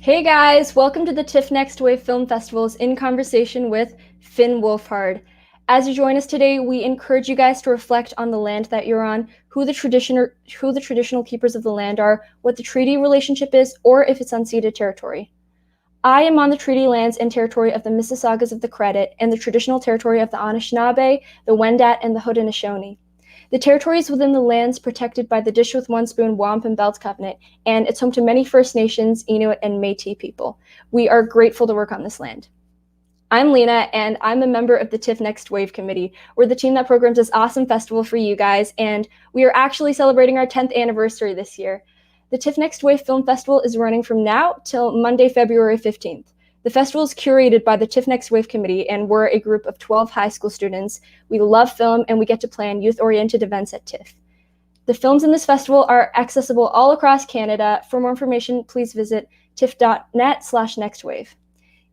Hey guys, welcome to the TIFF Next Wave Film Festival's In Conversation with Finn Wolfhard. As you join us today, we encourage you guys to reflect on the land that you're on, who the traditional keepers of the land are, what the treaty relationship is, or if it's unceded territory. I am on the treaty lands and territory of the Mississaugas of the Credit and the traditional territory of the Anishinaabe, the Wendat, and the Haudenosaunee. The territory is within the lands protected by the Dish with One Spoon Wampum Belt Covenant, and it's home to many First Nations, Inuit, and Métis people. We are grateful to work on this land. I'm Lena, and I'm a member of the TIFF Next Wave Committee. We're the team that programs this awesome festival for you guys, and we are actually celebrating our 10th anniversary this year. The TIFF Next Wave Film Festival is running from now till Monday, February 15th. The festival is curated by the TIFF Next Wave Committee, and we're a group of 12 high school students. We love film, and we get to plan youth-oriented events at TIFF. The films in this festival are accessible all across Canada. For more information, please visit tiff.net/nextwave.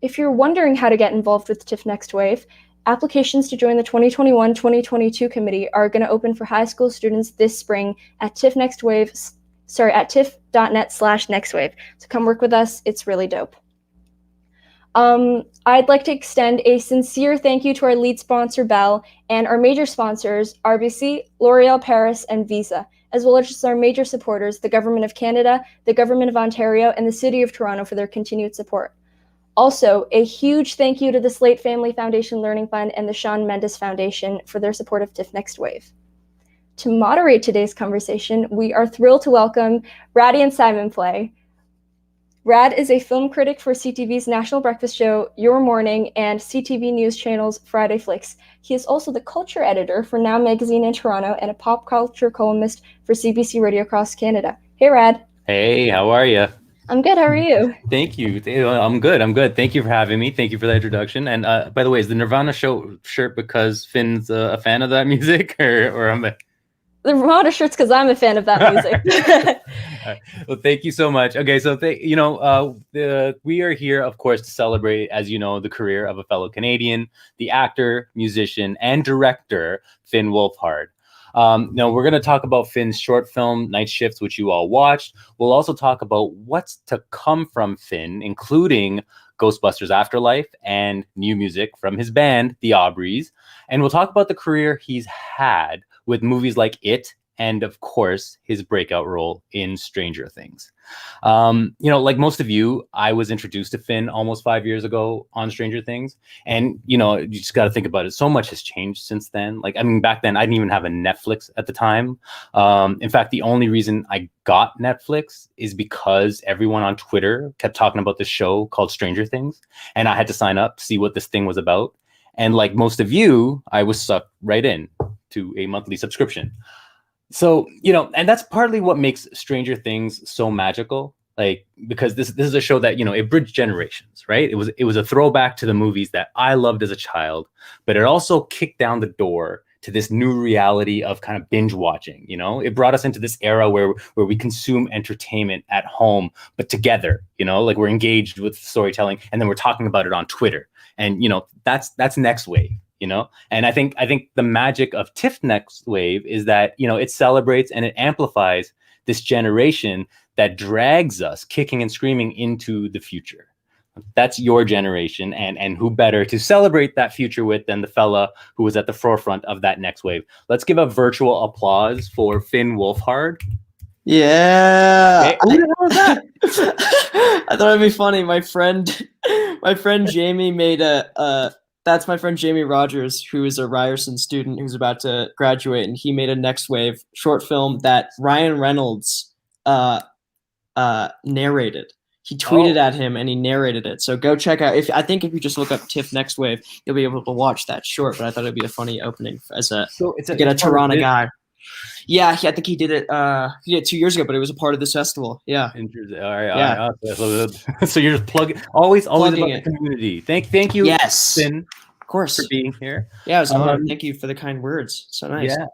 If you're wondering how to get involved with TIFF Next Wave, applications to join the 2021-2022 committee are going to open for high school students this spring at tiff.net/nextwave. So come work with us. It's really dope. I'd like to extend a sincere thank you to our lead sponsor, Bell, and our major sponsors, RBC, L'Oreal Paris, and Visa, as well as our major supporters, the Government of Canada, the Government of Ontario, and the City of Toronto for their continued support. Also, a huge thank you to the Slate Family Foundation Learning Fund and the Shawn Mendes Foundation for their support of TIFF Next Wave. To moderate today's conversation, we are thrilled to welcome Raddy and Simon Play. Rad is a film critic for CTV's National Breakfast Show, Your Morning, and CTV News Channel's Friday Flicks. He is also the culture editor for Now Magazine in Toronto and a pop culture columnist for CBC Radio across Canada. Hey, Rad. Hey, how are you? I'm good. How are you? Thank you. I'm good. Thank you for having me. Thank you for the introduction. And by the way, is the Nirvana show shirt because Finn's a fan of that music, or am I? The Ramada shirt's because I'm a fan of that music. Right. Well, thank you so much. Okay, so we are here, of course, to celebrate, as you know, the career of a fellow Canadian, the actor, musician, and director, Finn Wolfhard. Now, we're going to talk about Finn's short film, Night Shifts, which you all watched. We'll also talk about what's to come from Finn, including Ghostbusters Afterlife and new music from his band, the Aubrys. And we'll talk about the career he's had with movies like It, and of course, his breakout role in Stranger Things. Like most of you, I was introduced to Finn almost 5 years ago on Stranger Things. And, you just got to think about it. So much has changed since then. Back then, I didn't even have a Netflix at the time. In fact, the only reason I got Netflix is because everyone on Twitter kept talking about this show called Stranger Things. And I had to sign up to see what this thing was about. And like most of you, I was sucked right in to a monthly subscription. So, and that's partly what makes Stranger Things so magical, because this is a show that, it bridged generations, right? It was a throwback to the movies that I loved as a child, but it also kicked down the door to this new reality of kind of binge watching. It brought us into this era where we consume entertainment at home, but together, we're engaged with storytelling, and then we're talking about it on Twitter. And, that's next wave. And I think the magic of TIFF Next Wave is that, it celebrates and it amplifies this generation that drags us kicking and screaming into the future. That's your generation. And who better to celebrate that future with than the fella who was at the forefront of that next wave. Let's give a virtual applause for Finn Wolfhard. Yeah. Okay. Who the hell is that? I thought it'd be funny. My friend Jamie made that's my friend Jamie Rogers, who is a Ryerson student who's about to graduate, and he made a Next Wave short film that Ryan Reynolds narrated. He tweeted at him and he narrated it. So go check out. If you just look up TIFF Next Wave, you'll be able to watch that short. But I thought it'd be a funny opening to get a Toronto guy. Yeah, I think he did it. He did it 2 years ago, but it was a part of this festival. Yeah. Interesting. All right. So you're just plugging always about the community. Thank you. Yes, Finn, of course, for being here. Yeah, it was an honor. Thank you for the kind words. So nice. Yeah.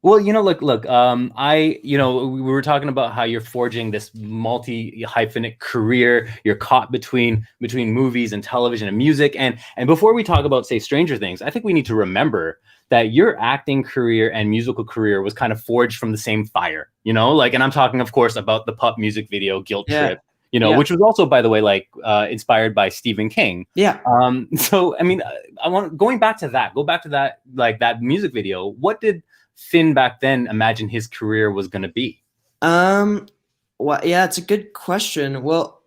Well, look. We were talking about how you're forging this multi-hyphenate career. You're caught between movies and television and music. And before we talk about, say, Stranger Things, I think we need to remember that your acting career and musical career was kind of forged from the same fire, and I'm talking, of course, about the Pup music video, Guilt Trip. you know, Yeah. which was also, by the way, like inspired by Stephen King. Yeah. So I mean, go back to that, like that music video. What did Finn back then imagine his career was going to be? Well, yeah, it's a good question. Well,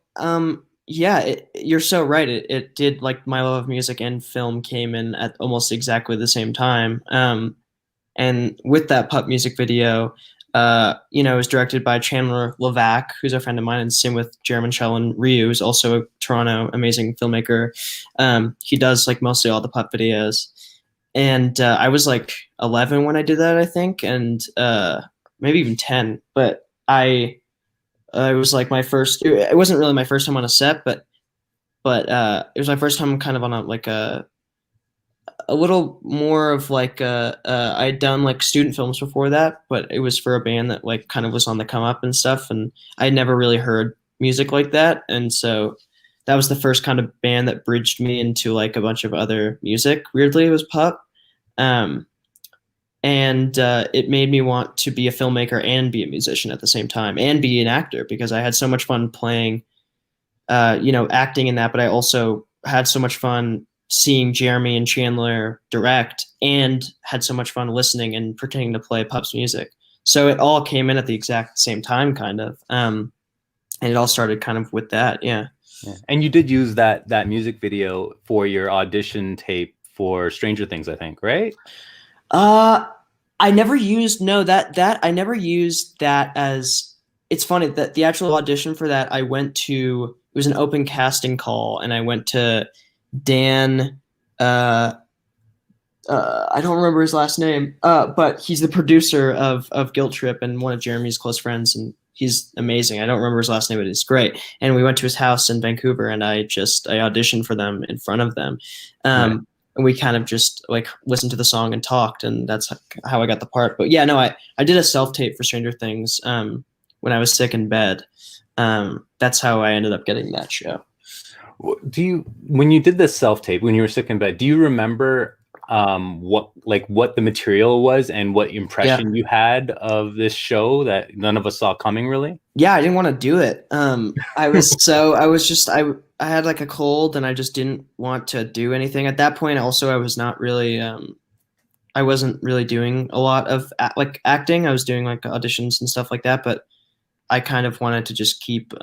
yeah, you're so right. It did, like, my love of music and film came in at almost exactly the same time. And with that Pup music video, you know, it was directed by Chandler Levac, who's a friend of mine, and same with Jeremy Shellen Ryu, who's also a Toronto amazing filmmaker. He does like mostly all the Pup videos. And I was like 11 when I did that, I think, and maybe even 10. But it was like my first. It wasn't really my first time on a set, but it was my first time kind of on a little more of like I'd done like student films before that, but it was for a band that like kind of was on the come up and stuff, and I'd never really heard music like that, and so that was the first kind of band that bridged me into like a bunch of other music. Weirdly, it was Pup, and it made me want to be a filmmaker and be a musician at the same time, and be an actor, because I had so much fun playing, you know, acting in that, but I also had so much fun seeing Jeremy and Chandler direct, and had so much fun listening and pretending to play Pup's music. So it all came in at the exact same time, kind of. And it all started kind of with that, yeah. And you did use that music video for your audition tape for Stranger Things, I think, right? I never used I never used that as. It's funny that the actual audition for that, it was an open casting call, and I went to Dan, I don't remember his last name, but he's the producer of Guilt Trip and one of Jeremy's close friends, and he's amazing. I don't remember his last name, but he's great. And we went to his house in Vancouver, and I auditioned for them in front of them. And we kind of just like listened to the song and talked, and that's how I got the part. But yeah, no, I did a self-tape for Stranger Things when I was sick in bed. That's how I ended up getting that show. When you did this self-tape, when you were sick in bed, do you remember what the material was and what impression you had of this show that none of us saw coming, really? Yeah, I didn't want to do it. I had like a cold, and I just didn't want to do anything at that point. Also, I was not really, I wasn't really doing a lot of like acting. I was doing like auditions and stuff like that, but I kind of wanted to just keep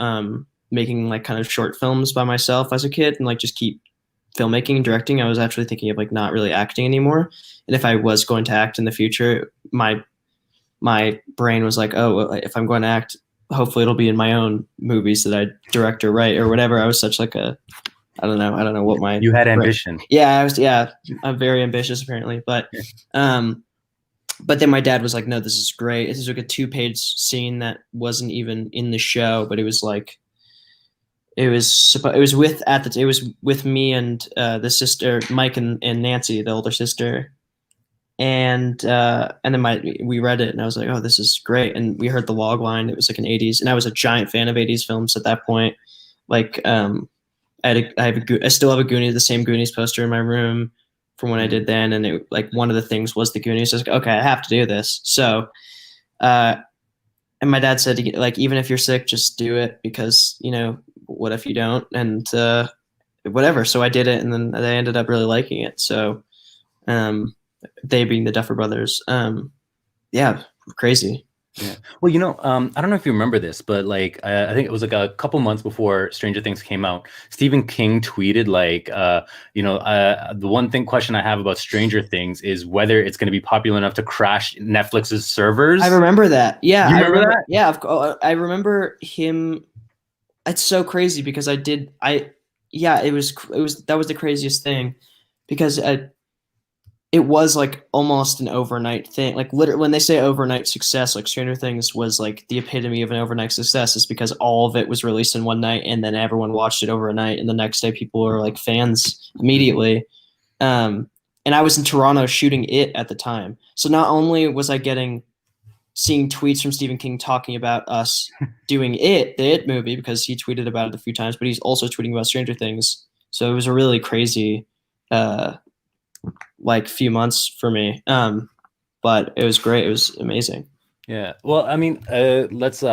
making like kind of short films by myself as a kid, and like just keep filmmaking and directing. I was actually thinking of like not really acting anymore. And if I was going to act in the future, my brain was like, oh, if I'm going to act, hopefully it'll be in my own movies that I direct or write or whatever. I was such like I don't know what my. You had ambition. Yeah, I'm very ambitious apparently, but then my dad was like, no, this is great. This is like a 2-page scene that wasn't even in the show, but it was like, it was with me and the sister, Mike and Nancy, the older sister. And then we read it, and I was like, oh, this is great. And we heard the log line. It was like an 80s, and I was a giant fan of 80s films at that point. Like, I still have the same Goonies poster in my room from when I did then. And it, like, one of the things was the Goonies. I was like, okay, I have to do this. So, and my dad said, like, even if you're sick, just do it, because, you know, what if you don't? And whatever. So I did it, and then they ended up really liking it. So, they being the Duffer Brothers, yeah, crazy. Yeah. Well, you know, I don't know if you remember this, but like, I think it was like a couple months before Stranger Things came out, Stephen King tweeted like, the one question I have about Stranger Things is whether it's going to be popular enough to crash Netflix's servers. I remember that. Yeah. You remember that? Yeah. I remember him. It's so crazy because that was the craziest thing, because it was like almost an overnight thing. Like, literally, when they say overnight success, like Stranger Things was like the epitome of an overnight success, is because all of it was released in one night, and then everyone watched it overnight, and the next day people were like fans immediately. And I was in Toronto shooting it at the time. So not only was I seeing tweets from Stephen King talking about us doing the It movie, because he tweeted about it a few times, but he's also tweeting about Stranger Things. So it was a really crazy like few months for me, but it was great. It was amazing. Yeah. Well, I mean, let's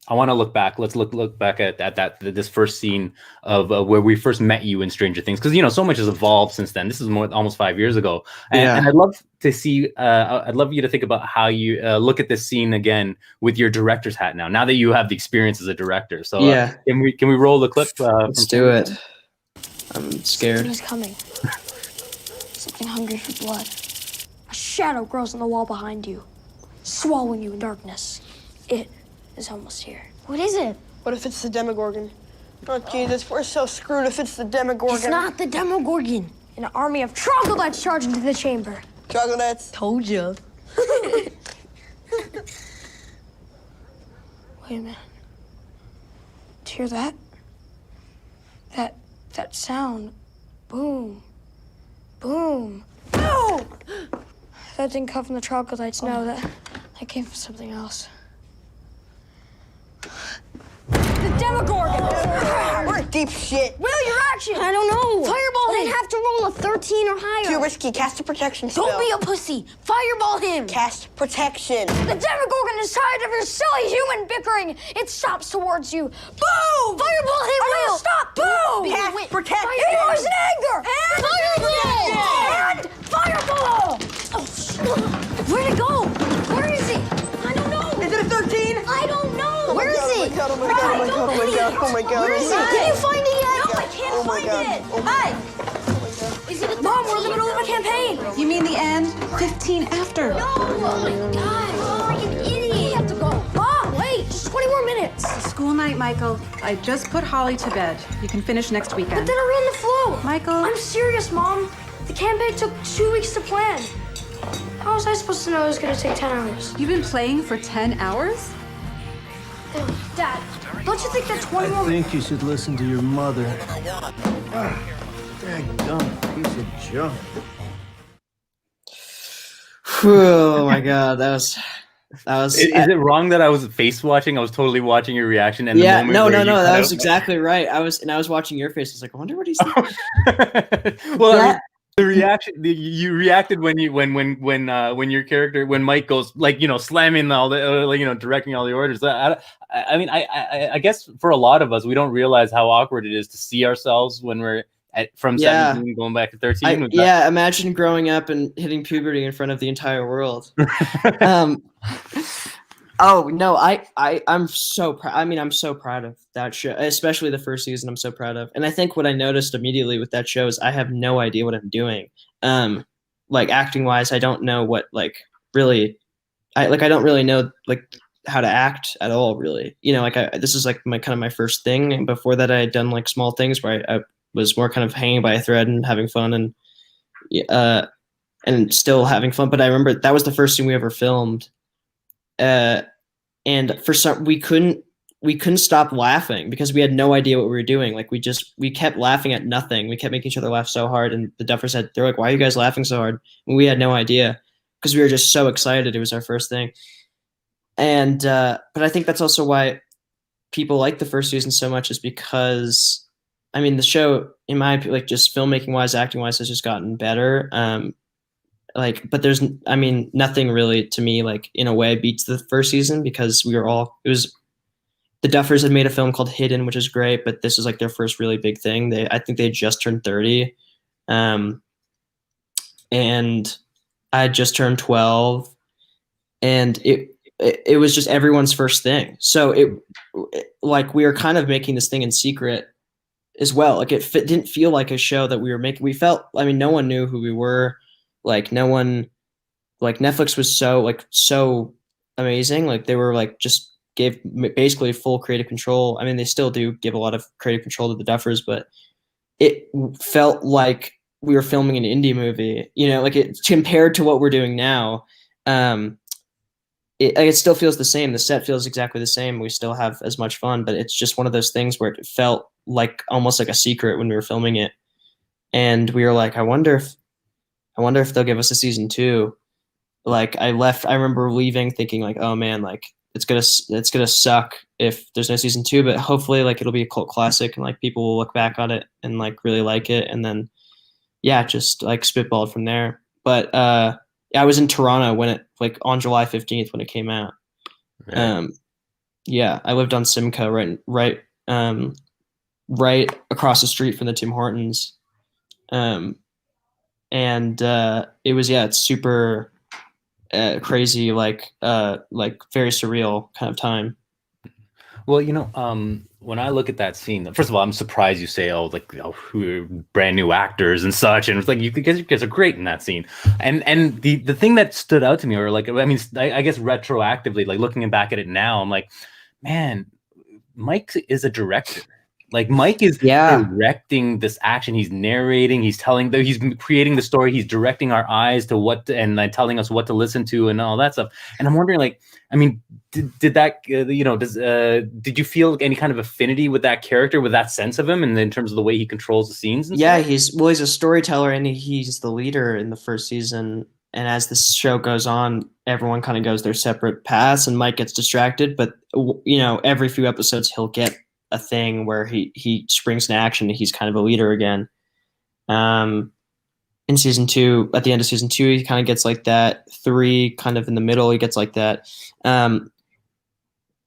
I want to look back. Let's look back at this first scene of where we first met you in Stranger Things, because so much has evolved since then. This is almost 5 years ago, and I'd love to see. I'd love you to think about how you look at this scene again with your director's hat now. Now that you have the experience as a director, so can we roll the clip? Let's do it. I'm scared. Something's coming. Something hungry for blood. A shadow grows on the wall behind you, swallowing you in darkness. It is almost here. What is it? What if it's the Demogorgon? Oh, Jesus, we're so screwed if it's the Demogorgon. It's not the Demogorgon. An army of troglodytes charge into the chamber. Troglodytes? Told you. Wait a minute. Do you hear that? That sound. Boom. Boom. Boom! That didn't come from the troglodytes. No, that came from something else. The Demogorgon! We're in deep shit. Will, your action! I don't know. Fireball him! I'd have to roll a 13 or higher. Too risky. Cast a protection spell. Don't be a pussy. Fireball him! Cast protection. The Demogorgon is tired of your silly human bickering. It stops towards you. Boom! Fireball him, Will! Stop! Boom! Cast protection. He was in anger! And fireball! And fireball! Oh, where'd it go? Where is he? I don't know. Is it a 13? I don't know. Where is he? Oh my god, oh my god, oh my god, oh my god. Where is he? Can you find it yet? No, I can't Oh my find god. it. Oh my Hey! god. Is it Mom, we're in the middle of a campaign. You mean the end? 15 after. No! Oh my god! Oh, you idiot! We have to go. Mom, wait! Just 20 more minutes. School night, Michael. I just put Holly to bed. You can finish next But weekend. then I ran the flu. Michael. I'm serious, Mom. The campaign took 2 weeks to plan. How was I supposed to know it was gonna take 10 hours? You've been playing for 10 hours? Dad, don't you think that 20 more I think you should listen to your mother. Daggum piece of junk. Oh my god, that was. Is it wrong that I was face watching? I was totally watching your reaction. And Yeah, the no, moment no, where you no. That cut was out- exactly right. I was watching your face. I was like, I wonder what he's thinking. Well, Yeah. the reaction you reacted when your character, when Mike goes slamming all the directing all the orders. I mean, I guess for a lot of us, we don't realize how awkward it is to see ourselves when we're from 17 going back to 13. Imagine growing up and hitting puberty in front of the entire world. Oh no, I'm so proud. I mean, I'm so proud of that show, especially the first season. I'm so proud of, and I think what I noticed immediately with that show is I have no idea what I'm doing. Like acting wise, I don't know what really. I don't really know how to act at all. Really, this is my first thing. And before that, I had done small things where I was more kind of hanging by a thread and having fun and still having fun. But I remember that was the first thing we ever filmed. And for some, we couldn't stop laughing because we had no idea what we were doing. We kept laughing at nothing. We kept making each other laugh so hard. And the Duffers they're like, why are you guys laughing so hard? And we had no idea because we were just so excited. It was our first thing. And, but I think that's also why people like the first season so much is because, I mean, the show, in my opinion, just filmmaking wise, acting wise, has just gotten better. But there's, I mean, nothing really to me, in a way beats the first season because the Duffers had made a film called Hidden, which is great, but this is their first really big thing. I think they just turned 30. And I had just turned 12 and it was just everyone's first thing. So we were kind of making this thing in secret as well. It didn't feel like a show that we were making. We felt, I mean, no one knew who we were. No one, Netflix was so amazing. They were just gave basically full creative control. I mean, they still do give a lot of creative control to the Duffers, but it felt like we were filming an indie movie, it compared to what we're doing now. It still feels the same. The set feels exactly the same. We still have as much fun, but it's just one of those things where it felt almost like a secret when we were filming it. And we were like, I wonder if they'll give us a season 2. I remember leaving thinking oh man, it's gonna suck if there's no season 2, but hopefully it'll be a cult classic and people will look back on it and really like it. And then, just spitballed from there. But, I was in Toronto when it on July 15th when it came out. Right. Yeah, I lived on Simcoe, right across the street from the Tim Hortons. And it was, it's super crazy, like very surreal kind of time. Well, when I look at that scene, first of all, I'm surprised you say, "Oh, like who are brand new actors and such," and it's like you guys are great in that scene. And the thing that stood out to me, or like, I mean, I guess retroactively, like looking back at it now, I'm like, man, Mike is a director. Like Mike is directing this action. He's narrating. He's creating the story. He's directing our eyes to and telling us what to listen to and all that stuff. And I'm wondering, like, I mean, did that, did you feel any kind of affinity with that character, with that sense of him, and in terms of the way he controls the scenes? And stuff? He's a storyteller, and he's the leader in the first season. And as this show goes on, everyone kind of goes their separate paths, and Mike gets distracted. But every few episodes, he'll get a thing where he springs into action and he's kind of a leader again. In season 2, at the end of season 2, he kind of gets like that. 3, kind of in the middle, he gets like that. It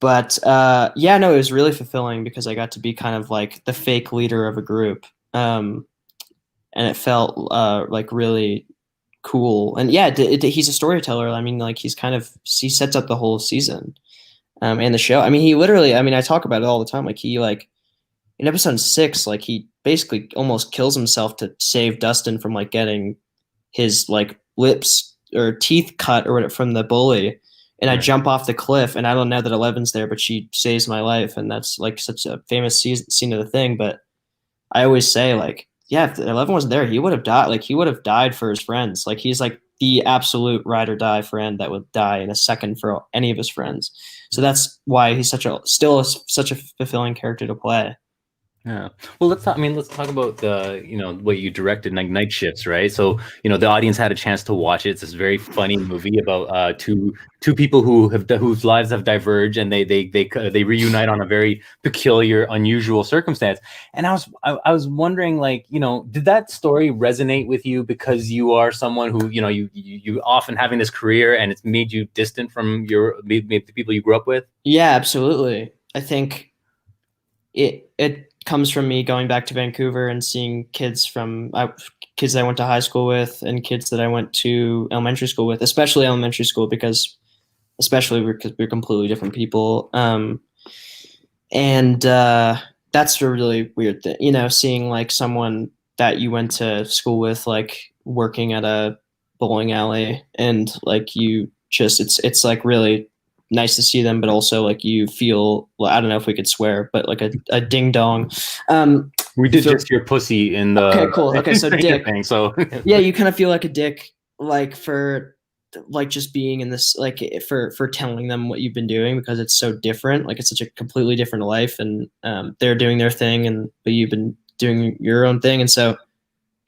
was really fulfilling because I got to be kind of like the fake leader of a group. And it felt like really cool. And he's a storyteller. I mean, like he sets up the whole season. And the show. I mean, he literally, I talk about it all the time. Like he in episode 6, like he basically almost kills himself to save Dustin from like getting his like lips or teeth cut or whatever from the bully. And I jump off the cliff, and I don't know that Eleven's there, but she saves my life. And that's like such a famous scene of the thing. But I always say, like, if Eleven wasn't there, he would have died. Like he would have died for his friends. Like he's like the absolute ride or die friend that would die in a second for any of his friends. So that's why he's such a fulfilling character to play. Yeah. Well, let's talk about the, what you directed, like Night Shifts, right? So, the audience had a chance to watch it. It's this very funny movie about two people whose lives have diverged, and they reunite on a very peculiar, unusual circumstance. And I was wondering, like, did that story resonate with you because you are someone who, you often having this career, and it's made you distant from the people you grew up with? Yeah, absolutely. I think it comes from me going back to Vancouver and seeing kids I went to high school with and kids that I went to elementary school with, especially elementary school, because we're completely different people. And that's a really weird thing, seeing like someone that you went to school with, like working at a bowling alley, and like it's like really nice to see them, but also like you feel, well, I don't know if we could swear, but like a ding dong. We did just your pussy in the. Okay, cool. Okay, so dick. Thing, so yeah, you kind of feel like a dick, like for like just being in this, like for telling them what you've been doing, because it's so different. Like it's such a completely different life, and they're doing their thing, but you've been doing your own thing, and so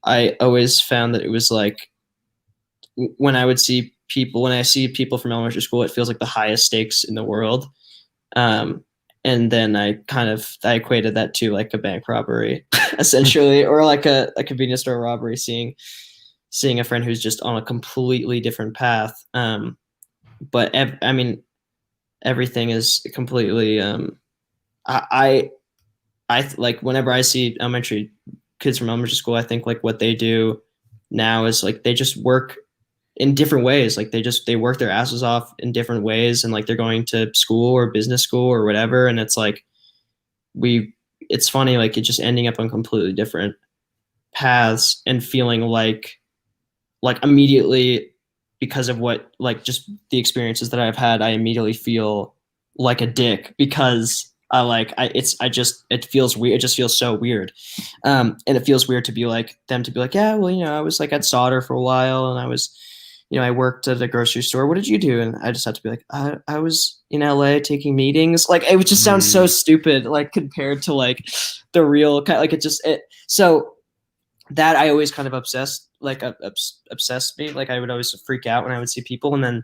I always found that it was like when I see people from elementary school, it feels like the highest stakes in the world. And then I equated that to like a bank robbery, essentially, or like a convenience store robbery, seeing a friend who's just on a completely different path. But everything is completely, I like whenever I see kids from elementary school, I think like what they do now is like, they just work in different ways. Like they work their asses off in different ways, and like they're going to school or business school or whatever. And it's like, it's funny, like it's just ending up on completely different paths and feeling like immediately, because of what, like just the experiences that I've had, I immediately feel like a dick because it feels weird. It just feels so weird. And it feels weird to be like, yeah, well, I was like at Solder for a while, and I was, I worked at a grocery store. What did you do? And I just have to be like, I was in LA taking meetings. Like, it would just sound so stupid, like compared to like the real kind, like so that I always kind of obsessed me. Like I would always freak out when I would see people. And then,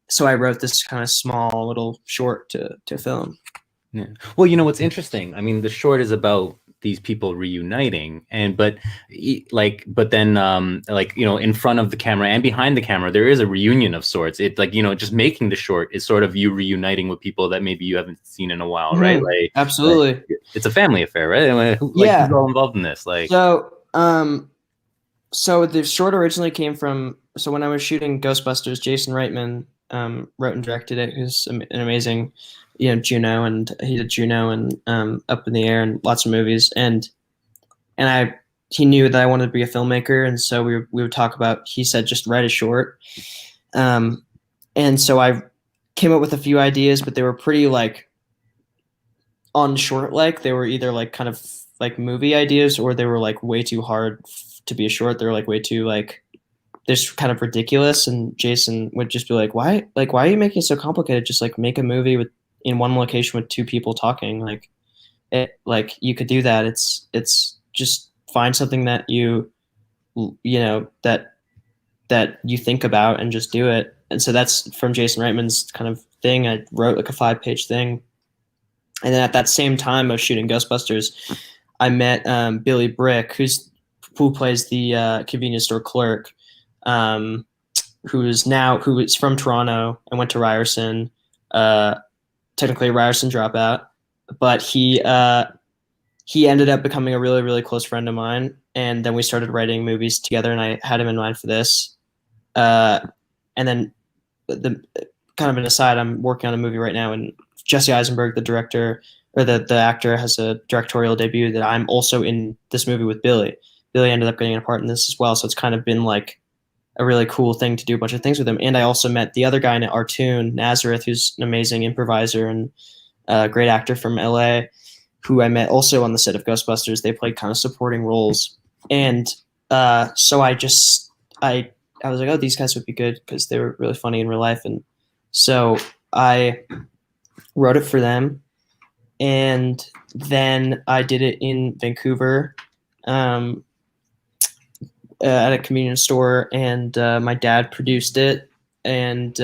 so I wrote this kind of small little short to film. Yeah. Well, what's interesting, I mean, the short is about these people reuniting, but then in front of the camera and behind the camera there is a reunion of sorts. It just making the short is sort of you reuniting with people that maybe you haven't seen in a while, right? Like absolutely, it's a family affair, right? Who's all involved in this? So the short originally came from, so when I was shooting Ghostbusters, Jason Reitman wrote and directed it, who's an amazing, Juno, and he did Juno and Up in the Air and lots of movies. And he knew that I wanted to be a filmmaker. And so we would talk about, he said, just write a short. And so I came up with a few ideas, but they were pretty on short, they were either kind of movie ideas, or they were way too hard to be a short. They were way too this kind of ridiculous. And Jason would just be why are you making it so complicated? Just make a movie in one location with two people talking. You could do that. It's just find something that that you think about and just do it. And so that's from Jason Reitman's kind of thing. I wrote a 5-page thing. And then at that same time of shooting Ghostbusters, I met Billy Brick, who plays the convenience store clerk, who is from Toronto and went to Ryerson, technically a Ryerson dropout, but he ended up becoming a really, really close friend of mine. And then we started writing movies together, and I had him in mind for this. And then the kind of an aside, I'm working on a movie right now, and Jesse Eisenberg, the director, or the actor, has a directorial debut that I'm also in this movie with Billy. Billy ended up getting a part in this as well. So it's kind of been a really cool thing to do a bunch of things with him. And I also met the other guy in Artoon, Nazareth, who's an amazing improviser and a great actor from LA, who I met also on the set of Ghostbusters. They played kind of supporting roles. And so I was oh, these guys would be good because they were really funny in real life. And so I wrote it for them. And then I did it in Vancouver at a convenience store, and my dad produced it, and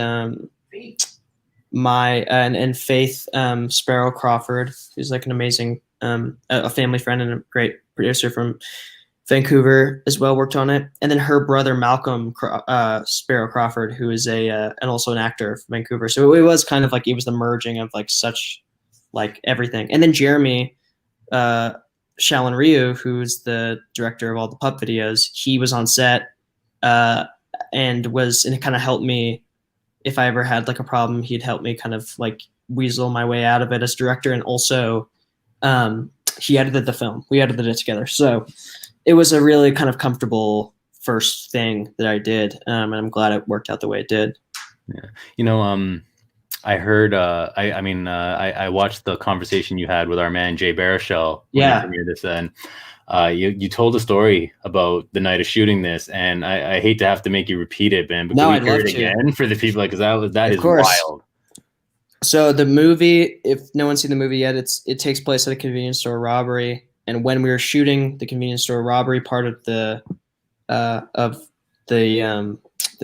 Faith Sparrow Crawford, who's an amazing a family friend and a great producer from Vancouver as well, worked on it. And then her brother Malcolm Sparrow Crawford, who is and also an actor from Vancouver. So it was kind of it was the merging of such everything. And then Jeremy Shaolin Ryu, who's the director of all the pup videos, he was on set and it kind of helped me. If I ever had a problem, he'd help me kind of weasel my way out of it as director. And also he edited the film. We edited it together. So it was a really kind of comfortable first thing that I did. And I'm glad it worked out the way it did. Yeah. I heard. I watched the conversation you had with our man Jay Baruchel. Yeah. This, and you told a story about the night of shooting this, and I hate to have to make you repeat it, Ben. But no, can we hear it again for the people? Because that is wild. So the movie, if no one's seen the movie yet, it takes place at a convenience store robbery. And when we were shooting the convenience store robbery part of the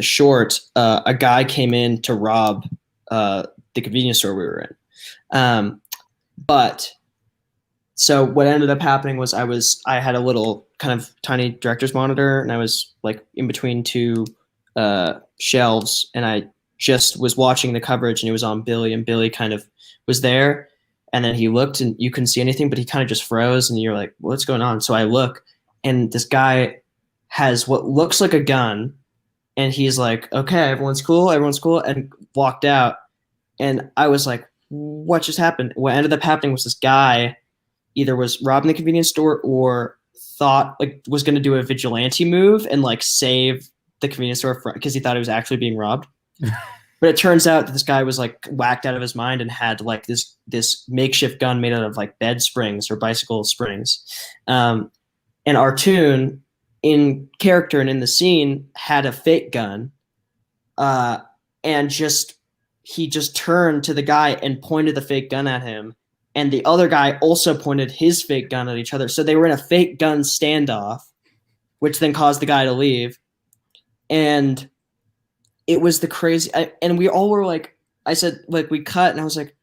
short, a guy came in to rob the convenience store we were in. But so what ended up happening was I had a little kind of tiny director's monitor, and I was in between two shelves, and I just was watching the coverage, and it was on Billy, and Billy kind of was there, and then he looked, and you couldn't see anything, but he kind of just froze, and you're like, what's going on? So I look, and this guy has what looks like a gun, and he's like, okay, everyone's cool, and walked out. And I was like, what just happened? What ended up happening was this guy either was robbing the convenience store or thought was going to do a vigilante move and save the convenience store because he thought he was actually being robbed. But it turns out that this guy was whacked out of his mind and had this makeshift gun made out of bed springs or bicycle springs. And Artoon, in character and in the scene, had a fake gun, and he just turned to the guy and pointed the fake gun at him. And the other guy also pointed his fake gun at each other. So they were in a fake gun standoff, which then caused the guy to leave. And it was the crazy. And we all were I said, we cut, and I was like,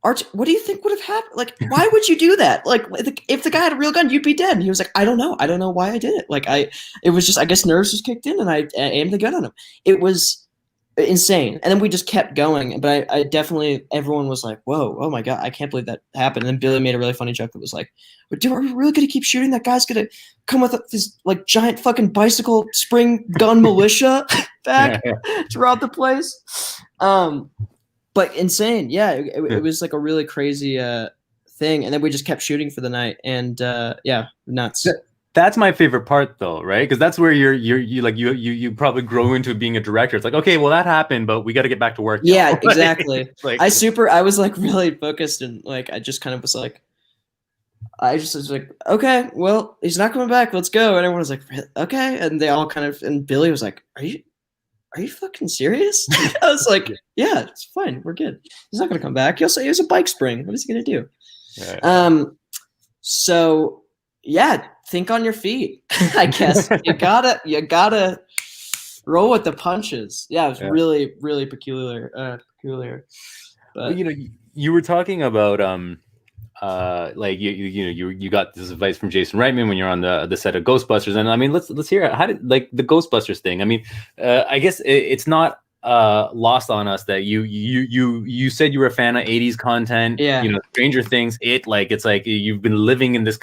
Arch, what do you think would have happened? Like, why would you do that? Like, if the guy had a real gun, you'd be dead. And he was like, I don't know why I did it. Like, it was just, I guess nerves just kicked in, and I aimed the gun on him. It was insane. And then we just kept going. But I definitely, everyone was like, whoa, oh my God, I can't believe that happened. And then Billy made a really funny joke that was like, dude, are we really going to keep shooting? That guy's going to come with this like giant fucking bicycle spring gun militia back to rob the place. But insane. Yeah, it was like a really crazy thing. And then we just kept shooting for the night. And yeah, nuts. That's my favorite part, though, right? Because that's where you probably grow into being a director. It's like, okay, well, that happened, but we got to get back to work. Yeah, exactly. Like, I was like really focused, and like I just kind of was like, I just was like, okay, well, he's not coming back. Let's go. And everyone was like, okay. And they all kind of, and Billy was like, are you fucking serious? I was like, yeah, it's fine. We're good. He's not going to come back. He'll say it was a bike spring. What is he going to do? Right. So yeah, think on your feet, I guess. you gotta roll with the punches. Yeah, it was really, really peculiar. But you were talking about like you got this advice from Jason Reitman when you're on the set of Ghostbusters, and I mean let's hear it. How did like the Ghostbusters thing? I mean, I guess it's not lost on us that you said you were a fan of 80s content. Yeah. Stranger Things. It's like you've been living in this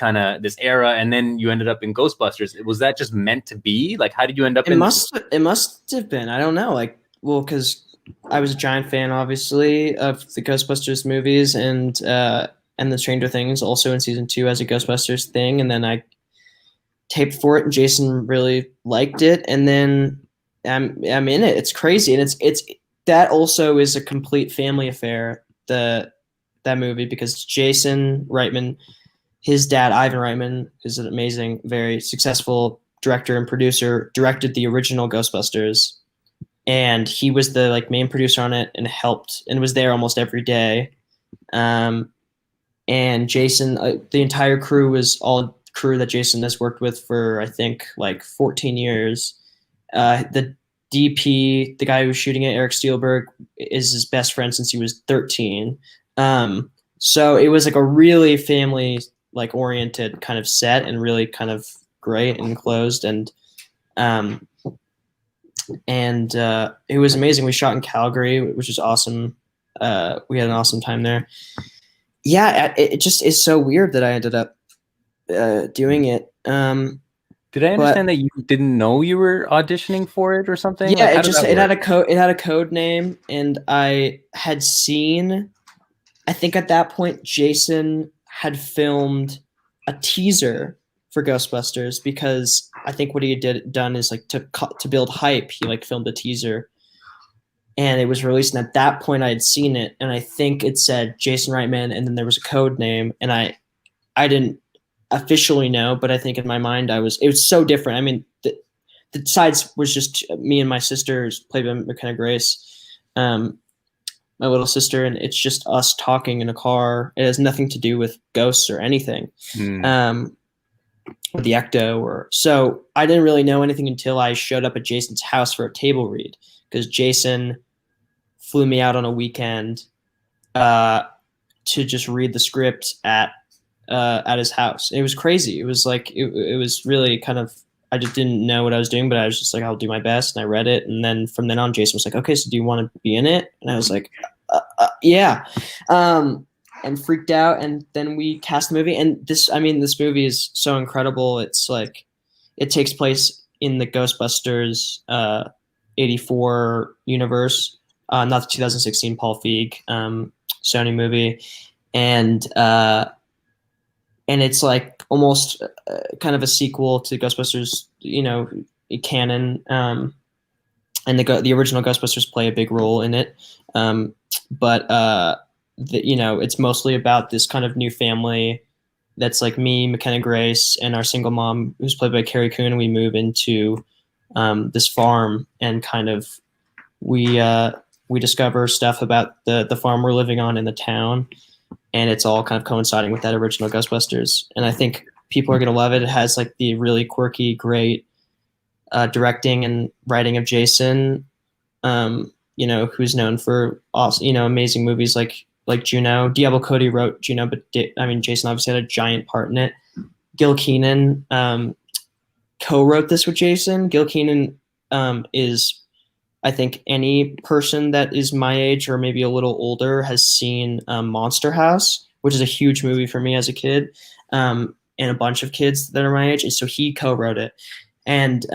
era, and then you ended up in Ghostbusters. Was that just meant to be? Like, how did you end up? It must have been. I don't know. Like, well, because I was a giant fan, obviously, of the Ghostbusters movies, and the Stranger Things, also in season 2 as a Ghostbusters thing. And then I taped for it, and Jason really liked it. And then I'm in it. It's crazy. And it's that also is a complete family affair, that movie, because Jason Reitman, his dad, Ivan Reitman, is an amazing, very successful director and producer, directed the original Ghostbusters. And he was the like main producer on it and helped and was there almost every day. And Jason, the entire crew was all crew that Jason has worked with for, I think, like 14 years. The DP, the guy who was shooting it, Eric Steelberg, is his best friend since he was 13. So it was like a really family like oriented kind of set, and really kind of great and closed. And it was amazing. We shot in Calgary, which is awesome. We had an awesome time there. Yeah, it just is so weird that I ended up doing it. Did I understand that you didn't know you were auditioning for it or something? Yeah, like, it had a code name, and I had seen, I think at that point Jason had filmed a teaser for Ghostbusters, because I think what he had done is like to build hype, he like filmed a teaser. And it was released, and at that point I had seen it, and I think it said Jason Reitman, and then there was a code name, and I didn't officially know, but I think in my mind it was so different. I mean, the sides was just me and my sister, played by McKenna Grace, my little sister, and it's just us talking in a car. It has nothing to do with ghosts or anything, or the ecto, or so. I didn't really know anything until I showed up at Jason's house for a table read, because Jason flew me out on a weekend to just read the script at his house. It was crazy. It was like it was really kind of, I just didn't know what I was doing, but I was just like, I'll do my best. And I read it, and then from then on, Jason was like, okay, so do you want to be in it? And I was like, yeah, and freaked out. And then we cast the movie, and this movie is so incredible. It's like, it takes place in the Ghostbusters 84 universe, not the 2016 Paul Feig Sony movie, and it's like almost kind of a sequel to Ghostbusters, canon, and the original Ghostbusters play a big role in it, but it's mostly about this kind of new family that's like me, McKenna Grace, and our single mom, who's played by Carrie Coon, and we move into this farm, and kind of we discover stuff about the farm we're living on in the town, and it's all kind of coinciding with that original Ghostbusters. And I think people are going to love it. It has like the really quirky, great directing and writing of Jason, who's known for awesome, amazing movies like like Juno. Diablo Cody wrote Juno, but Jason obviously had a giant part in it. Gil Keenan co-wrote this with Jason. Gil Keenan is, I think, any person that is my age or maybe a little older has seen Monster House, which is a huge movie for me as a kid, and a bunch of kids that are my age. And so he co-wrote it. And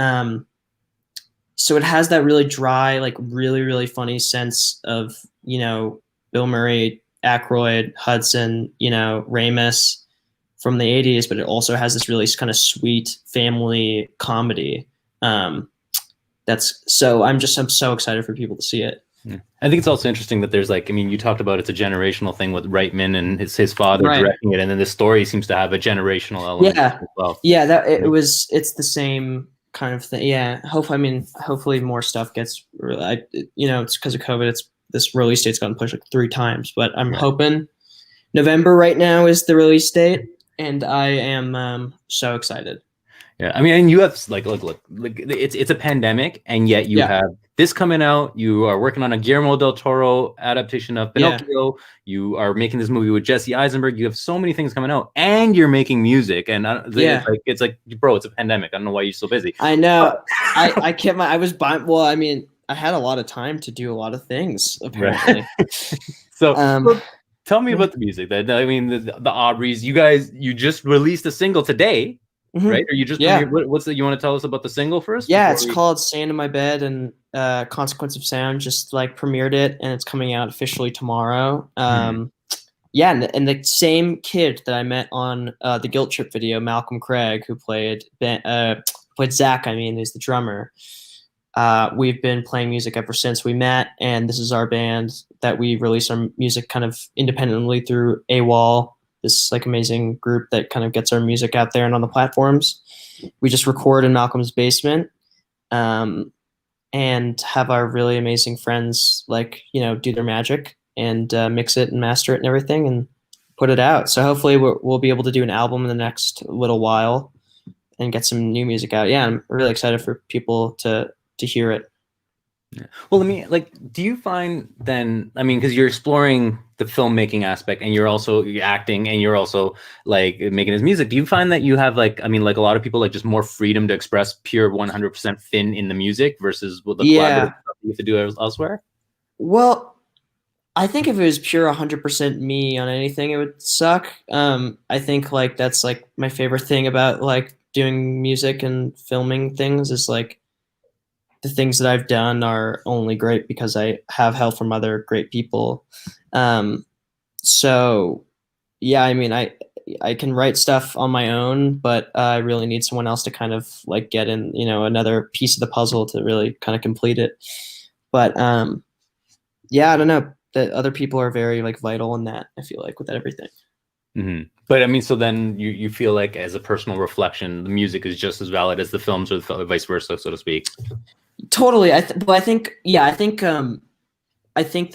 so it has that really dry, like really, really funny sense of, Bill Murray, Aykroyd, Hudson, Ramis from the 80s, but it also has this really kind of sweet family comedy. I'm so excited for people to see it. Yeah. I think it's also interesting that there's you talked about it's a generational thing with Reitman and his father directing it, and then the story seems to have a generational element as well. Yeah, it's the same kind of thing. Yeah, hopefully more stuff gets. It's because of COVID. This release date's gotten pushed 3 times, but I'm hoping November right now is the release date, and I am so excited. Yeah, and you have look, it's a pandemic, and yet you have this coming out. You are working on a Guillermo del Toro adaptation of Pinocchio. Yeah. You are making this movie with Jesse Eisenberg. You have so many things coming out, and you're making music. And it's like, bro, it's a pandemic. I don't know why you're so busy. I know. I kept I was buying. Well, I had a lot of time to do a lot of things apparently. Right. So tell me about the music. The Aubrys. You just released a single today. Mm-hmm. Right? Or you just what's you want to tell us about the single first? Yeah, it's called "Stand in My Bed," and Consequence of Sound just premiered it, and it's coming out officially tomorrow. Yeah, and the same kid that I met on the Guilt Trip video, Malcolm Craig, who played Zach. Is the drummer. We've been playing music ever since we met, and this is our band that we release our music kind of independently through AWOL. This amazing group that kind of gets our music out there and on the platforms. We just record in Malcolm's basement, and have our really amazing friends do their magic and mix it and master it and everything and put it out. So hopefully we'll be able to do an album in the next little while and get some new music out. Yeah, I'm really excited for people to hear it. Yeah. Well, do you find then, because you're exploring the filmmaking aspect and you're acting and you're also making his music, do you find that you have a lot of people just more freedom to express pure 100% Finn in the music versus the collaborative stuff you have to do elsewhere? Well, I think if it was pure 100% me on anything, it would suck. I think that's my favorite thing about doing music and filming things is the things that I've done are only great because I have help from other great people. So yeah, I can write stuff on my own, but I really need someone else to kind of get in, another piece of the puzzle to really kind of complete it. But yeah, I don't know. That other people are very vital in that, I feel with everything. Mm-hmm. But so then you feel as a personal reflection, the music is just as valid as the films, or vice versa, so to speak. Totally. I think the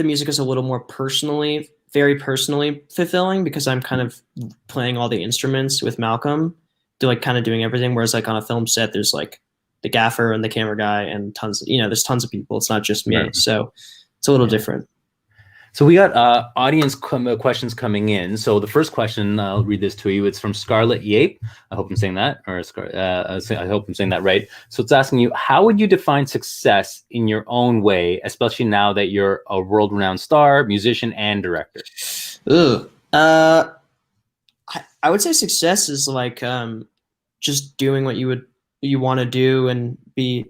music is a little more very personally fulfilling because I'm kind of playing all the instruments with Malcolm, kind of doing everything. Whereas on a film set, there's the gaffer and the camera guy and there's tons of people. It's not just me. Right. So it's a little different. So we got audience questions coming in. So the first question, I'll read this to you. It's from Scarlett Yape. I hope I'm saying that, I hope I'm saying that right. So it's asking you, how would you define success in your own way, especially now that you're a world-renowned star, musician, and director? I would say success is just doing what you want to do and be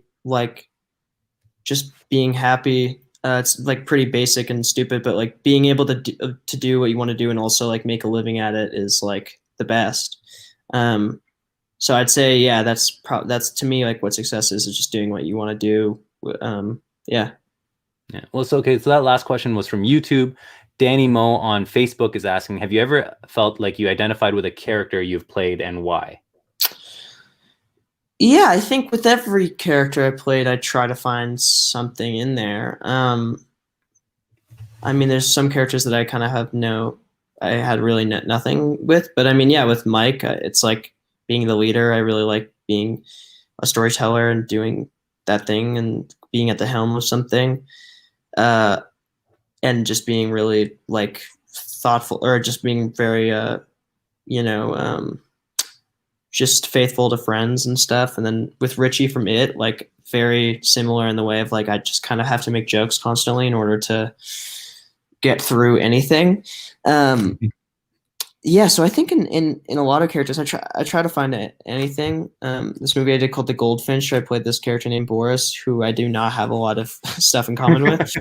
just being happy. It's pretty basic and stupid, but being able to do what you want to do and also make a living at it is the best. So I'd say, yeah, that's to me what success is just doing what you want to do. Yeah. Well, so okay. So that last question was from YouTube. Danny Mo on Facebook is asking, have you ever felt like you identified with a character you've played and why? Yeah, I think with every character I played, I try to find something in there. There's some characters that I kind of I had really nothing with, but with Mike, it's being the leader. I really like being a storyteller and doing that thing and being at the helm of something, and just being really thoughtful, or just being very just faithful to friends and stuff. And then with Richie from It, like very similar in the way of like I just kind of have to make jokes constantly in order to get through anything. Yeah, so I think in a lot of characters, I try to find anything. This movie I did called The Goldfinch, I played this character named Boris, who I do not have a lot of stuff in common with,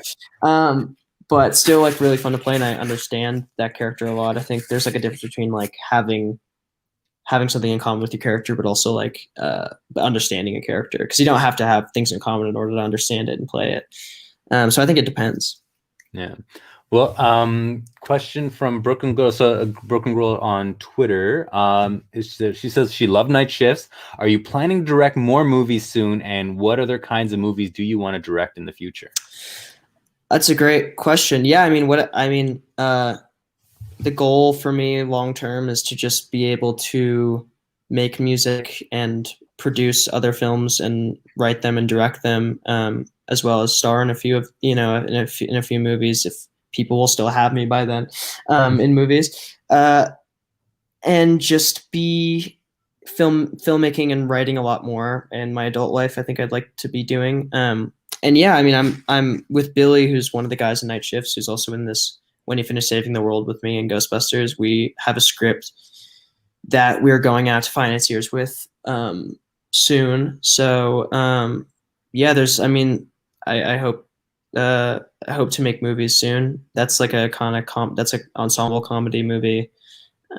but still like really fun to play, and I understand that character a lot. I think there's like a difference between like having something in common with your character, but also like understanding a character, because you don't have to have things in common in order to understand it and play it. So I think it depends. Yeah. Well, question from Brooklyn Girl. So Brooklyn Girl on Twitter. She says she loved night shifts. Are you planning to direct more movies soon? And what other kinds of movies do you want to direct in the future? That's a great question. Yeah, the goal for me long term is to just be able to make music and produce other films and write them and direct them, as well as star in a few of in a few movies if people will still have me by then, in movies, and just be filmmaking and writing a lot more in my adult life. I think I'd like to be doing. And yeah, I'm with Billy, who's one of the guys in Night Shifts, who's also in this When You Finish Saving the World with me in Ghostbusters. We have a script that we're going out to financiers with soon. So yeah, I hope to make movies soon. That's like a kind of that's an ensemble comedy movie.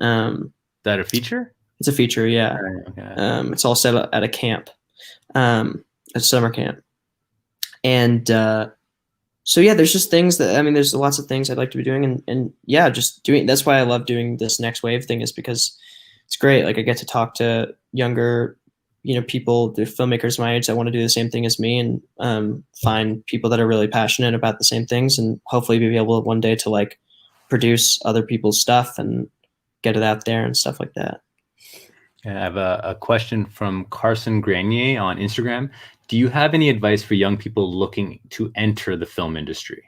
That a feature? It's a feature, yeah. Okay. It's all set at a camp, a summer camp, and so yeah, there's just things that there's lots of things I'd like to be doing, and yeah, just doing. That's why I love doing this Next Wave thing, is because it's great. Like I get to talk to younger, people, the filmmakers my age that want to do the same thing as me, and find people that are really passionate about the same things, and hopefully be able one day to like produce other people's stuff and get it out there and stuff like that. I have a question from Carson Grenier on Instagram. Do you have any advice for young people looking to enter the film industry?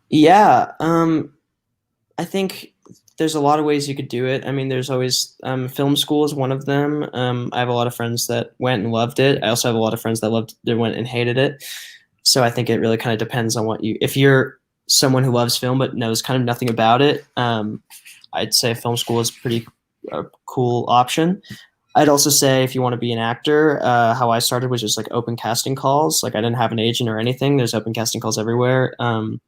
Yeah, I think there's a lot of ways you could do it. There's always film school is one of them. I have a lot of friends that went and loved it. I also have a lot of friends that went and hated it. So I think it really kind of depends on if you're someone who loves film but knows kind of nothing about it, I'd say film school is a cool option. I'd also say if you want to be an actor, how I started was just like open casting calls. Like I didn't have an agent or anything. There's open casting calls everywhere. You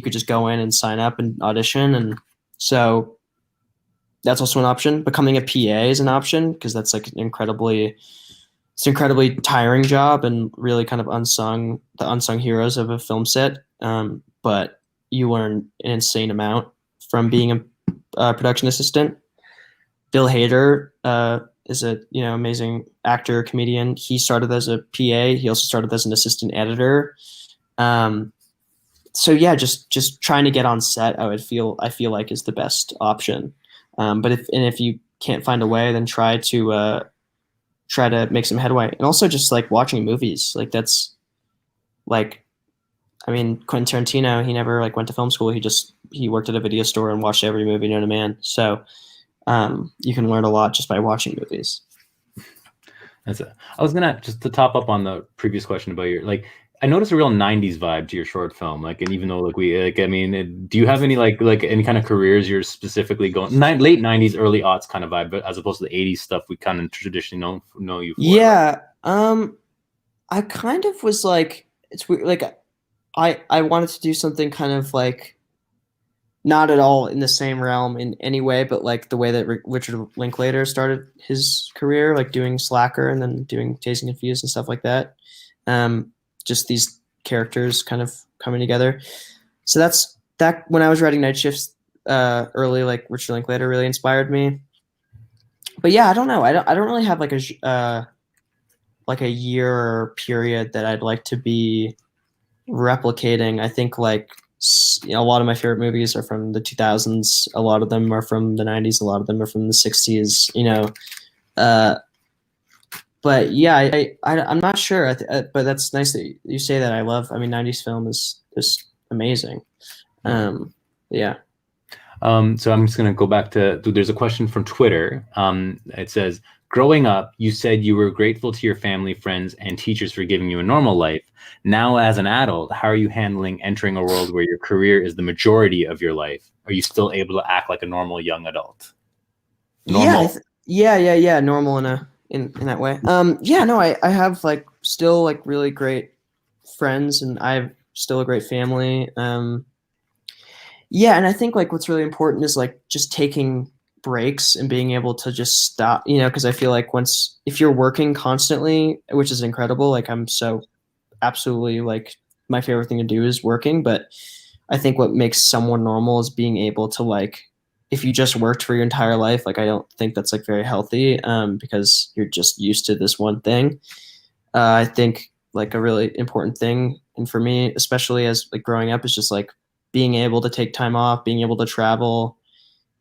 could just go in and sign up and audition. And so that's also an option. Becoming a PA is an option, because that's like an incredibly tiring job and really kind of the unsung heroes of a film set. But you learn an insane amount from being a production assistant. Bill Hader is a amazing actor, comedian. He started as a PA. He also started as an assistant editor. So yeah, just trying to get on set, I feel like is the best option. But if you can't find a way, then try to make some headway. And also just like watching movies, like that's like, Quentin Tarantino, he never like went to film school. He worked at a video store and watched every movie known to man. So you can learn a lot just by watching movies. I was gonna, just to top up on the previous question about I noticed a real 90s vibe to your short film. And even though do you have any any kind of careers you're specifically going late 90s, early aughts kind of vibe, but as opposed to the 80s stuff we kind of traditionally know you for? Yeah. I kind of was like, it's weird. Like I wanted to do something kind of like not at all in the same realm in any way, but like the way that Richard Linklater started his career, like doing Slacker and then doing Dazed and Confused and stuff like that. Just these characters kind of coming together. So that's that. When I was writing Night Shifts early, like Richard Linklater really inspired me. But yeah, I don't know. I don't really have like a year period that I'd like to be replicating. I think like a lot of my favorite movies are from the 2000s. A lot of them are from the 90s. A lot of them are from the 60s. But yeah, I'm not sure. But that's nice that you say that. I love. 90s film is amazing. Yeah. So I'm just going to go back to, there's a question from Twitter. It says, growing up, you said you were grateful to your family, friends, and teachers for giving you a normal life. Now, as an adult, how are you handling entering a world where your career is the majority of your life? Are you still able to act like a normal young adult? Normal. Yeah. Normal in that way. No, I have like still like really great friends, and I have still a great family. Yeah, and I think like what's really important is like just taking breaks and being able to just stop, because I feel like if you're working constantly, which is incredible, like I'm so absolutely like my favorite thing to do is working, but I think what makes someone normal is being able to like, if you just worked for your entire life, like I don't think that's like very healthy, because you're just used to this one thing. I think like a really important thing, and for me, especially as like growing up, is just like being able to take time off, being able to travel,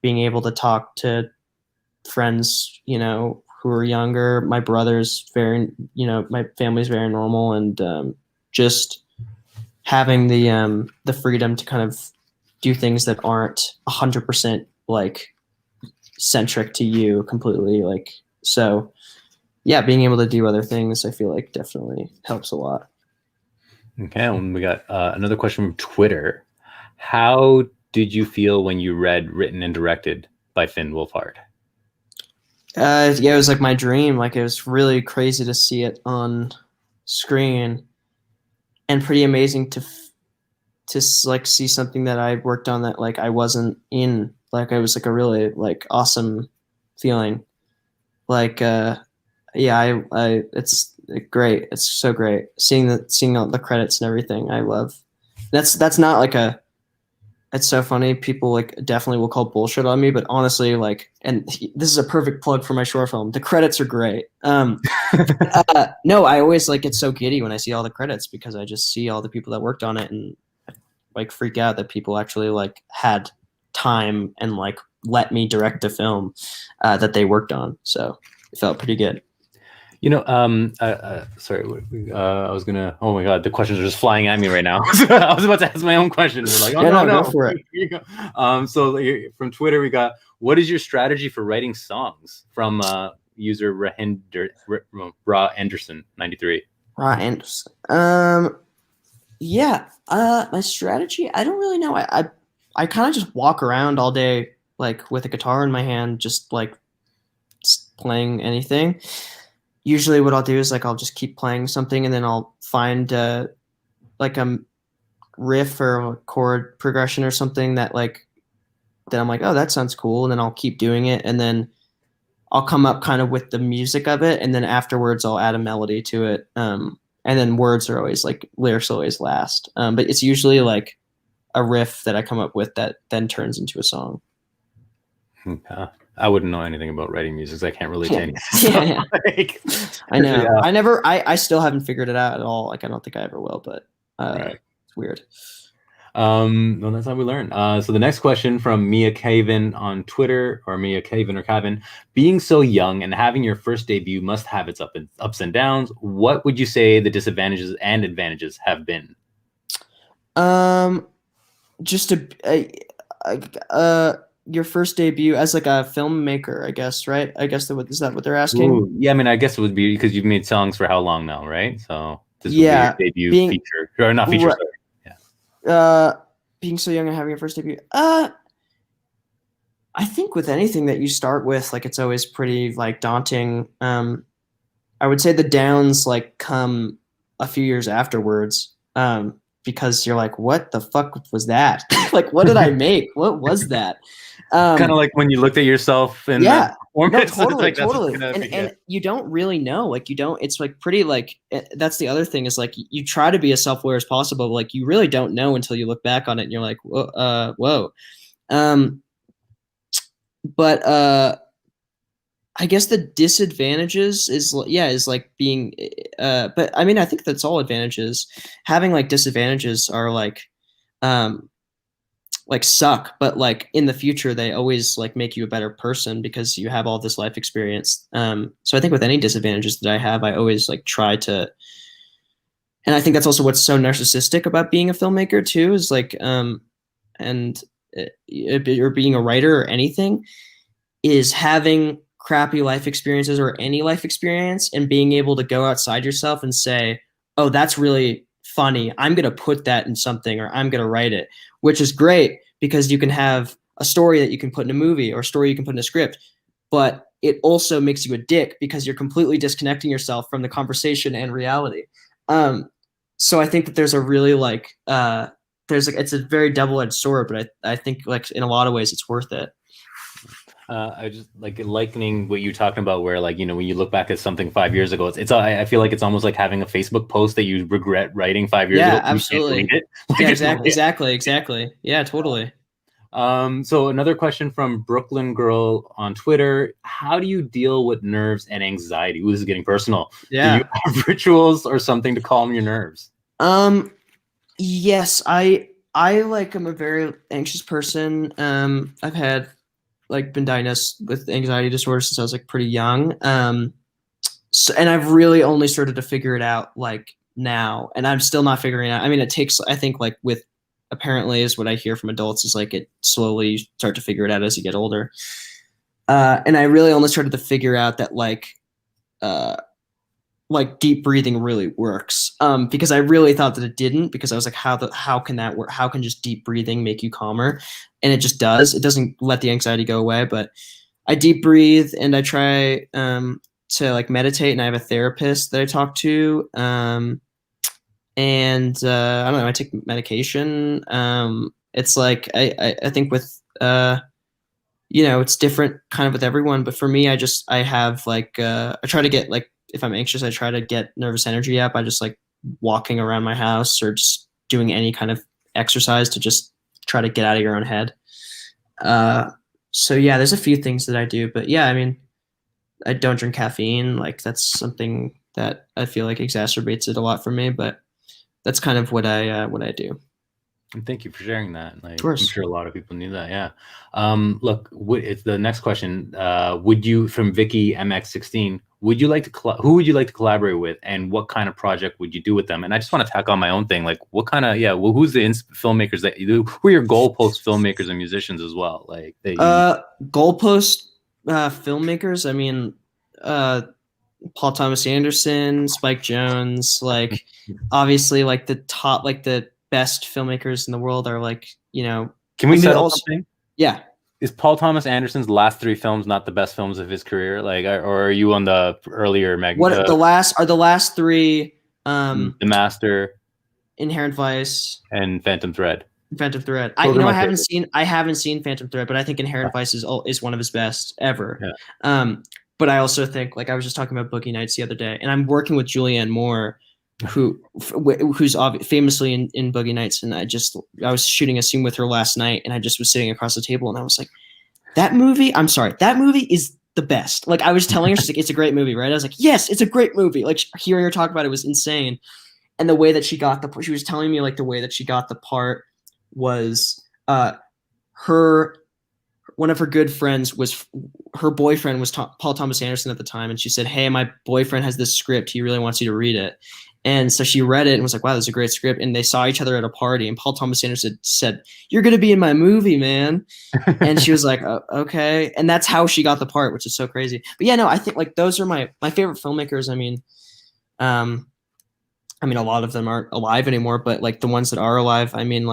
being able to talk to friends, who are younger. My brother's my family's very normal, and just having the freedom to kind of do things that aren't 100% like centric to you completely. Like, so yeah, being able to do other things, I feel like definitely helps a lot. Okay, and we got another question from Twitter. How did you feel when you read Written and Directed by Finn Wolfhard? Yeah, it was like my dream. Like it was really crazy to see it on screen, and pretty amazing to like see something that I worked on that like I wasn't in. Like it was like a really like awesome feeling. Like yeah, I it's great. It's so great seeing all the credits and everything. I love. That's not like a. It's so funny. People like definitely will call bullshit on me, but honestly, like, and this is a perfect plug for my short film. The credits are great. No, I always like get so giddy when I see all the credits because I just see all the people that worked on it and like freak out that people actually like had time and like let me direct a film that they worked on. So it felt pretty good. Sorry, I was gonna. Oh my god, the questions are just flying at me right now. I was about to ask my own question. We're like, oh yeah, no, go for it. Here you go. So from Twitter, we got, what is your strategy for writing songs? From user Ra Anderson 93. Ra Anderson. Yeah. My strategy, I don't really know. I kind of just walk around all day, like with a guitar in my hand, just like playing anything. Usually what I'll do is like I'll just keep playing something and then I'll find like a riff or a chord progression or something that I'm like, oh, that sounds cool, and then I'll keep doing it, and then I'll come up kind of with the music of it, and then afterwards I'll add a melody to it, and then lyrics always last, but it's usually like a riff that I come up with that then turns into a song. I wouldn't know anything about writing music, so I can't relate to anything. Yeah. Like, I know. Yeah. I still haven't figured it out at all. Like I don't think I ever will, but right. It's weird. Well, that's how we learn. So the next question from Mia Caven on Twitter, or Mia Caven or Caven. Being so young and having your first debut must have its ups and downs. What would you say the disadvantages and advantages have been? Just your first debut as like a filmmaker, I guess, right? I guess is that what they're asking? Ooh, yeah, I mean, I guess it would be because you've made songs for how long now, right? So this would be your debut feature, or not feature. Right. Yeah. Being so young and having your first debut. I think with anything that you start with, like it's always pretty like daunting. I would say the downs like come a few years afterwards. Because you're like, what the fuck was that? Like, what did I make? What was that? Kind of like when you looked at yourself and totally. And you don't really know. Like you don't. It's like pretty like that's the other thing is like you try to be as self-aware as possible. But like you really don't know until you look back on it and you're like, whoa. But I guess the disadvantages is like being, but I mean, I think that's all advantages. Having like disadvantages are like suck, but like in the future, they always like make you a better person because you have all this life experience. So I think with any disadvantages that I have, I always like try to, and I think that's also what's so narcissistic about being a filmmaker too, is like, and or being a writer or anything is having crappy life experiences or any life experience and being able to go outside yourself and say, oh, that's really funny. I'm going to put that in something, or I'm going to write it, which is great because you can have a story that you can put in a movie or a story you can put in a script. But it also makes you a dick because you're completely disconnecting yourself from the conversation and reality. So I think that there's a really it's a very double-edged sword, but I think like in a lot of ways it's worth it. I just like likening what you're talking about, where like, when you look back at something 5 years ago, I feel like it's almost like having a Facebook post that you regret writing 5 years ago. Yeah, absolutely. Yeah, exactly. Yeah, totally. So another question from Brooklyn Girl on Twitter: how do you deal with nerves and anxiety? Ooh, this is getting personal. Yeah. Do you have rituals or something to calm your nerves? Yes, I am a very anxious person. I've had been diagnosed with anxiety disorder since I was pretty young. And I've really only started to figure it out now, and I'm still not figuring it out. I mean, it takes, I think with apparently is what I hear from adults is it slowly you start to figure it out as you get older. And I really only started to figure out that deep breathing really works. Because I really thought that it didn't, because I was how can that work? How can just deep breathing make you calmer? And it just does. It doesn't let the anxiety go away, but I deep breathe and I try to meditate, and I have a therapist that I talk to. And I don't know, I take medication. It's I think with it's different kind of with everyone, but for me, I have I try to get if I'm anxious, I try to get nervous energy up. I just walking around my house or just doing any kind of exercise to just try to get out of your own head. So yeah, there's a few things that I do, but yeah, I mean, I don't drink caffeine. That's something that I feel exacerbates it a lot for me, but that's kind of what I do. And thank you for sharing that. Of course. I'm sure a lot of people knew that. Yeah. Look, it's the next question. Would you, from Vicky MX16, who would you like to collaborate with, and what kind of project would you do with them? And I just want to tack on my own thing. What kind of, who's the filmmakers that you do? Who are your goalpost filmmakers and musicians as well? Goalpost filmmakers. I mean, Paul Thomas Anderson, Spike Jonze, obviously the top, the best filmmakers in the world are Can we settle something? Yeah. Is Paul Thomas Anderson's last 3 films not the best films of his career? Or are you on the earlier the last 3 The Master, Inherent Vice, and Phantom Thread? I haven't seen Phantom Thread, but I think Inherent Vice is one of his best ever. Yeah. But I also think I was just talking about Boogie Nights the other day, and I'm working with Julianne Moore, who's famously in Boogie Nights, and I was shooting a scene with her last night, and I just was sitting across the table, and I was like, that movie is the best. I was telling her, she's like, it's a great movie, right? I was like, yes, it's a great movie. Hearing her talk about it was insane. And the way that she got she was telling me the way that she got the part was one of her good friends was her boyfriend was Paul Thomas Anderson at the time. And she said, hey, my boyfriend has this script. He really wants you to read it. And so she read it and was like, wow, this is a great script. And they saw each other at a party, and Paul Thomas Anderson said, you're going to be in my movie, man. And she was like, oh, okay. And that's how she got the part, which is so crazy. But yeah, no, I think those are my favorite filmmakers. I mean, a lot of them aren't alive anymore, but the ones that are alive, I mean,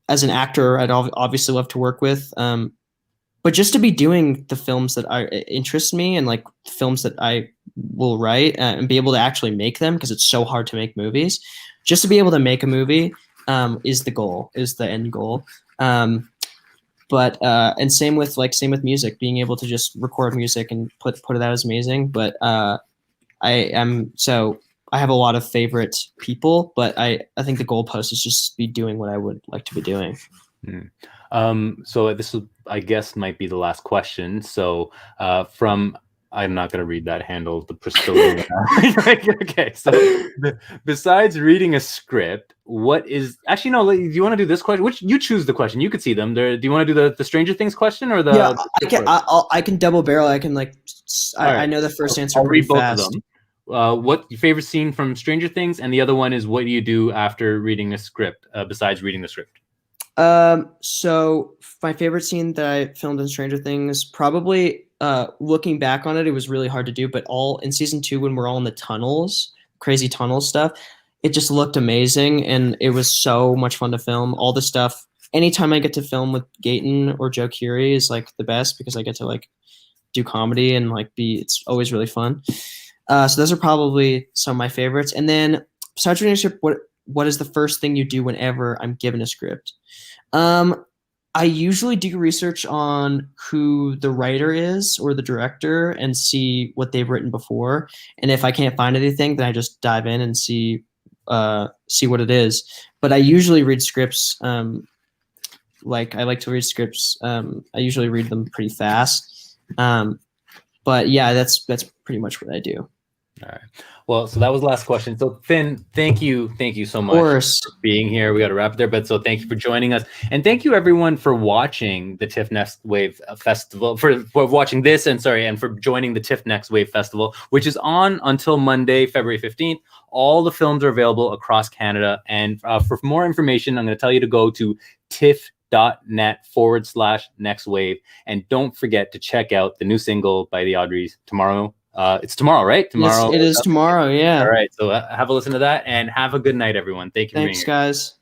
as an actor, I'd obviously love to work with, but just to be doing the films that interest me, and films that I will write and be able to actually make them, because it's so hard to make movies. Just to be able to make a movie is the end goal. But and same with music, being able to just record music and put it out is amazing. But I have a lot of favorite people, but I think the goalpost is just be doing what I would like to be doing. So this I guess might be the last question. So I'm not going to read that handle, the Priscilla. Okay, so besides reading a script, what is actually no? Do you want to do this question? Which you choose the question? You could see them. Do you want to do the Stranger Things question or the? Yeah, I can double barrel. I can I know the first answer. I'll read both fast. Of them. What your favorite scene from Stranger Things, and the other one is what do you do after reading a script besides reading the script? So my favorite scene that I filmed in Stranger Things, probably looking back on it, it was really hard to do, but all in season 2 when we're all in the tunnels, crazy tunnel stuff, it just looked amazing and it was so much fun to film. All the stuff, anytime I get to film with Gaten or Joe Curie is like the best because I get to like do comedy and like it's always really fun. So those are probably some of my favorites. And then besides relationship, what is the first thing you do whenever I'm given a script? I usually do research on who the writer is or the director and see what they've written before. And if I can't find anything, then I just dive in and see what it is. But I usually read scripts. Like I like to read scripts. I usually read them pretty fast. But yeah, that's pretty much what I do. All right. Well, so that was the last question. So Finn, thank you so much for being here. We got to wrap it there, but so thank you for joining us, and thank you everyone for watching the TIFF Next Wave Festival, for watching this, and for joining the TIFF Next Wave Festival, which is on until Monday, February 15th. All the films are available across Canada, and for more information, I'm going to tell you to go to tiff.net/next wave, and don't forget to check out the new single by the Aubrys tomorrow. It's tomorrow, right? Tomorrow. Yes, it is tomorrow. Yeah. All right. So have a listen to that and have a good night, everyone. Thank you. Thanks, guys.